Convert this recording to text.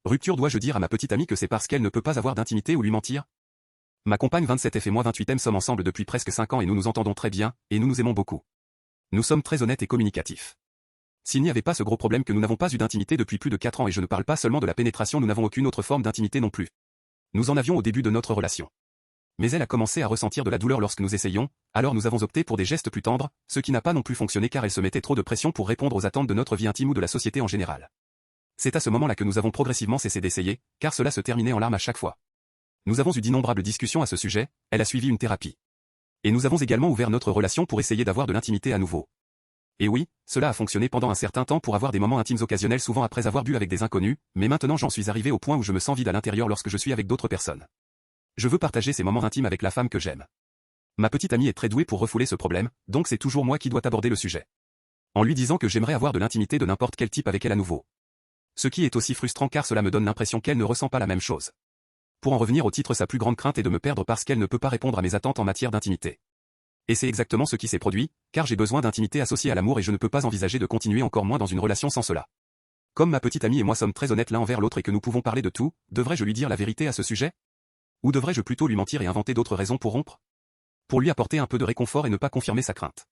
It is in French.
Rupture, dois-je dire à ma petite amie que c'est parce qu'elle ne peut pas avoir d'intimité ou lui mentir? Ma compagne 27F et moi 28M sommes ensemble depuis presque 5 ans et nous nous entendons très bien, et nous nous aimons beaucoup. Nous sommes très honnêtes et communicatifs. S'il n'y avait pas ce gros problème que nous n'avons pas eu d'intimité depuis plus de 4 ans et je ne parle pas seulement de la pénétration, nous n'avons aucune autre forme d'intimité non plus. Nous en avions au début de notre relation. Mais elle a commencé à ressentir de la douleur lorsque nous essayions, alors nous avons opté pour des gestes plus tendres, ce qui n'a pas non plus fonctionné car elle se mettait trop de pression pour répondre aux attentes de notre vie intime ou de la société en général. C'est à ce moment-là que nous avons progressivement cessé d'essayer, car cela se terminait en larmes à chaque fois. Nous avons eu d'innombrables discussions à ce sujet, elle a suivi une thérapie. Et nous avons également ouvert notre relation pour essayer d'avoir de l'intimité à nouveau. Et oui, cela a fonctionné pendant un certain temps pour avoir des moments intimes occasionnels souvent après avoir bu avec des inconnus, mais maintenant j'en suis arrivé au point où je me sens vide à l'intérieur lorsque je suis avec d'autres personnes. Je veux partager ces moments intimes avec la femme que j'aime. Ma petite amie est très douée pour refouler ce problème, donc c'est toujours moi qui dois aborder le sujet. En lui disant que j'aimerais avoir de l'intimité de n'importe quel type avec elle à nouveau. Ce qui est aussi frustrant car cela me donne l'impression qu'elle ne ressent pas la même chose. Pour en revenir au titre, sa plus grande crainte est de me perdre parce qu'elle ne peut pas répondre à mes attentes en matière d'intimité. Et c'est exactement ce qui s'est produit, car j'ai besoin d'intimité associée à l'amour et je ne peux pas envisager de continuer encore moins dans une relation sans cela. Comme ma petite amie et moi sommes très honnêtes l'un envers l'autre et que nous pouvons parler de tout, devrais-je lui dire la vérité à ce sujet? Ou devrais-je plutôt lui mentir et inventer d'autres raisons pour rompre? Pour lui apporter un peu de réconfort et ne pas confirmer sa crainte.